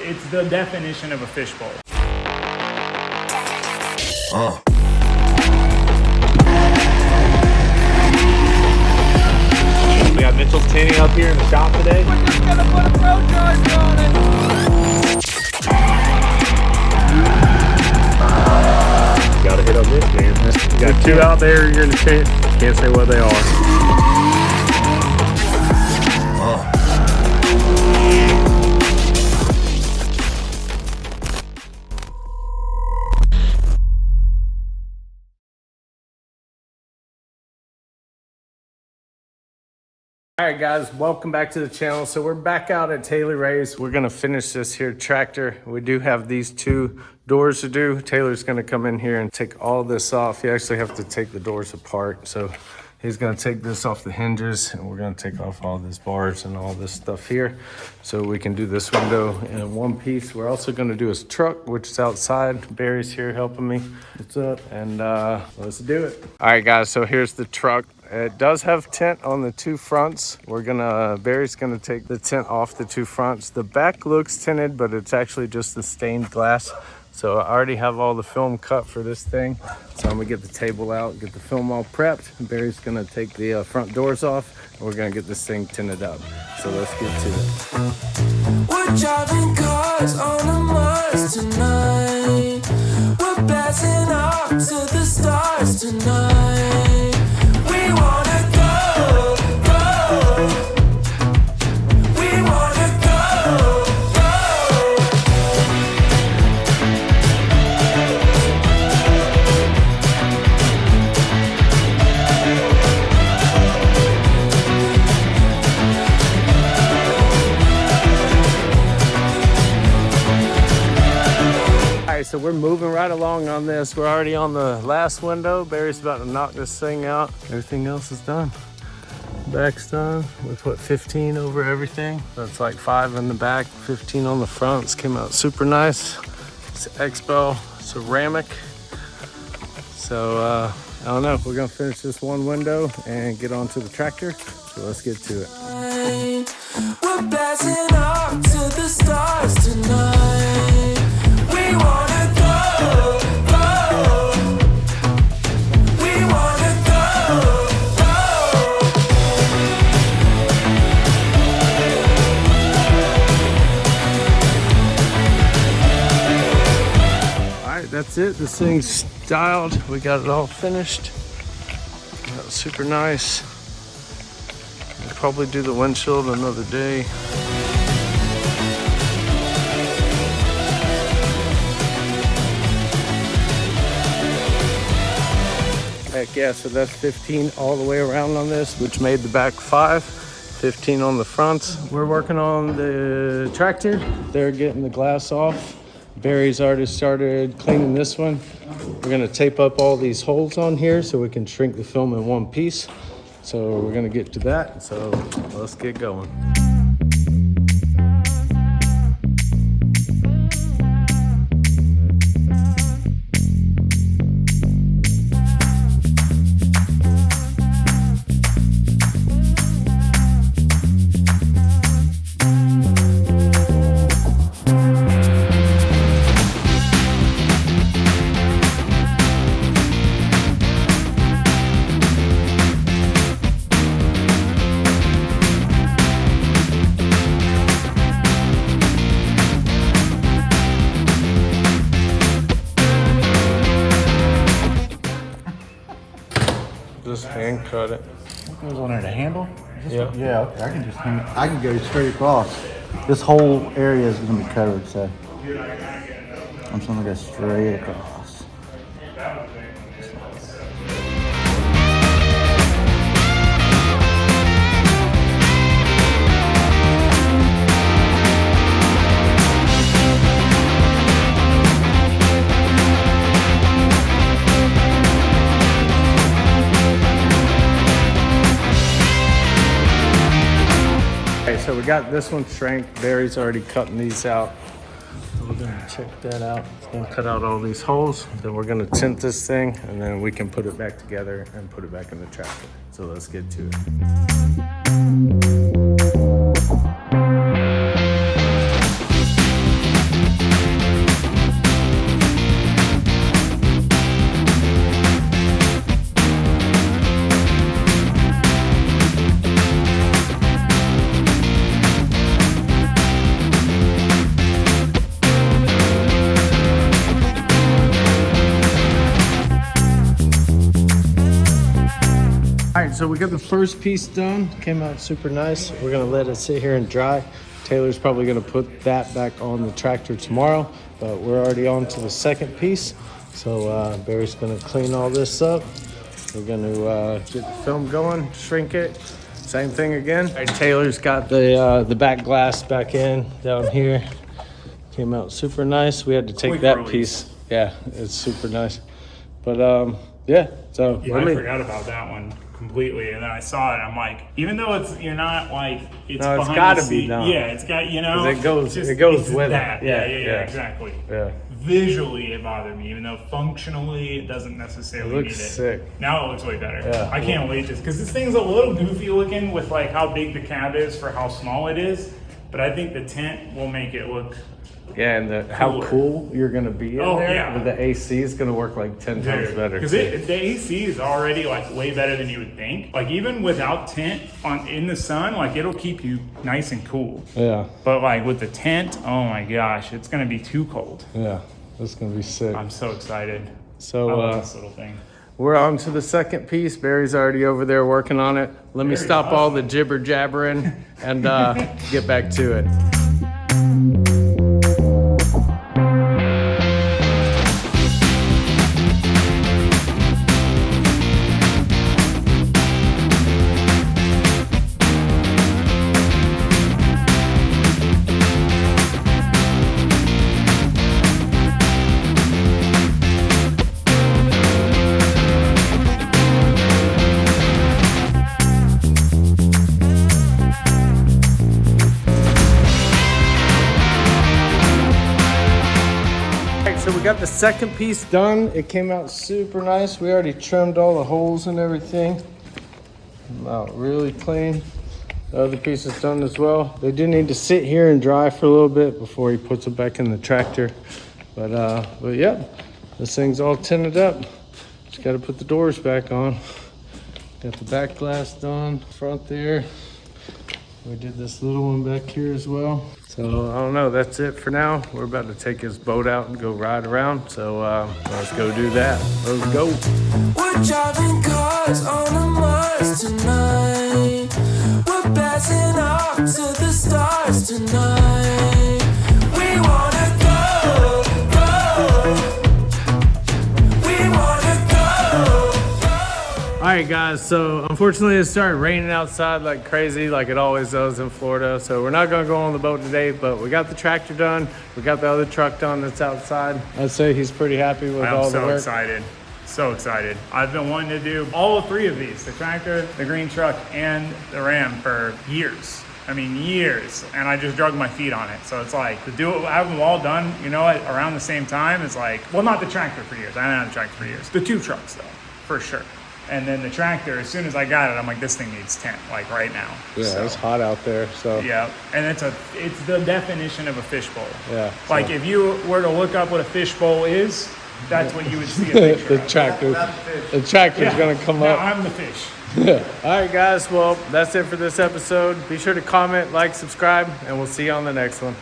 It's the definition of a fishbowl. We got Mitchell's tinting up here in the shop today. We're just gonna put a pro charge on it. Gotta hit on this, man. You got two out there, you're in the tent. Can't say what they are. All right, guys, welcome back to the channel. So we're back out at Taylor Ray's. We're gonna finish this here tractor. We do have these two doors to do. Taylor's gonna come in here and take all this off. You actually have to take the doors apart. So he's gonna take this off the hinges, and we're gonna take off all these bars and all this stuff here so we can do this window in one piece. We're also gonna do his truck, which is outside. Barry's here helping me. What's up? And let's do it. All right, guys, so here's the truck. It does have tint on the two fronts. Barry's gonna take the tint off the two fronts. The back looks tinted, but it's actually just the stained glass. So I already have all the film cut for this thing. So I'm gonna get the table out, get the film all prepped. Barry's gonna take the front doors off, and we're gonna get this thing tinted up. So let's get to it. We're driving cars on a Mars tonight. We're blasting off to the stars tonight. We wanna go, go. We wanna go, go. All right, so we're moving right along on this. We're already on the last window. Barry's about to knock this thing out. Everything else is done. Back's done. We put 15 over everything. So it's like 5 in the back, 15 on the fronts. Came out super nice. It's Expo ceramic. So I don't know. We're gonna finish this one window and get onto the tractor. So let's get to it. We're blasting off to the stars tonight. We wanna go, go. We wanna go, go. All right, that's it. This thing's styled. We got it all finished. That was super nice. We'll probably do the windshield another day. Heck yeah, so that's 15 all the way around on this, which made the back 5, 15 on the front. We're working on the tractor. They're getting the glass off. Barry's already started cleaning this one. We're gonna tape up all these holes on here so we can shrink the film in one piece. So we're gonna get to that. So let's get going. Just hand cut it. What goes on there? The handle? Yeah. Yeah. Okay. I can go straight across. This whole area is going to be covered, so I'm just going to go straight across. So we got this one shrank. Barry's already cutting these out. So we're gonna check that out. It's gonna cut out all these holes. Then we're gonna tint this thing, and then we can put it back together and put it back in the tractor. So let's get to it. so we got the first piece done. Came out super nice. We're gonna let it sit here and dry. Taylor's probably gonna put that back on the tractor tomorrow, but we're already on to the second piece. So Barry's gonna clean all this up. We're gonna get the film going, shrink it. Same thing again. All right, Taylor's got the back glass back in down here. Came out super nice. We had to take that piece. Yeah, it's super nice. But yeah, so Yeah, I forgot about that one completely, and then I saw it. I'm like, even though you're not like it's no, it's behind got the to be seat. done. Yeah, it's got it goes it's with that. it. Yeah, exactly. Yeah. Visually, it bothered me, even though functionally it doesn't necessarily It looks need it. sick. Now it looks way better. Yeah. I can't wait just because this thing's a little goofy looking with like how big the cab is for how small it is, but I think the tint will make it look. Yeah, and how cool you're gonna be in there. Yeah. With the AC is gonna work like 10 times better. Because the AC is already like way better than you would think. Like even without tint in the sun, like it'll keep you nice and cool. Yeah. But like with the tint, oh my gosh, it's gonna be too cold. Yeah, that's gonna be sick. I'm so excited. I So love this little thing. we're on to the second piece. Barry's already over there working on it. Let me stop all the jibber jabbering and get back to it. So we got the second piece done. It came out super nice. We already trimmed all the holes and everything. Came out really clean. The other piece is done as well. They do need to sit here and dry for a little bit before he puts it back in the tractor. But yeah, this thing's all tinted up. Just got to put the doors back on. Got the back glass done, front there. We did this little one back here as well. So I don't know, that's it for now. We're about to take his boat out and go ride around. So let's go do that. Let's go. We're driving cars on a Mars tonight. We're blasting off to the stars tonight. We wanna go, go. We wanna go, go. All right, guys. So unfortunately, it started raining outside like crazy, like it always does in Florida. So we're not gonna go on the boat today, but we got the tractor done. We got the other truck done that's outside. I'd say he's pretty happy with all the work. I'm so excited. So excited. I've been wanting to do all three of these, the tractor, the green truck, and the Ram for years. I mean, years. And I just drug my feet on it. So it's like, to do it, have them all done, you know, around the same time, it's like, well, not the tractor for years. I haven't had the tractor for years. The two trucks, though, for sure. And then the tractor, as soon as I got it, I'm like, this thing needs tint, like right now. Yeah, So, it's hot out there. So yeah, and it's the definition of a fishbowl. yeah. Like so. if you were to look up what a fishbowl is, that's what you would see a picture the of. tractor, the tractor's gonna come Now up. I'm the fish. All right, guys. Well, that's it for this episode. Be sure to comment, like, subscribe, and we'll see you on the next one.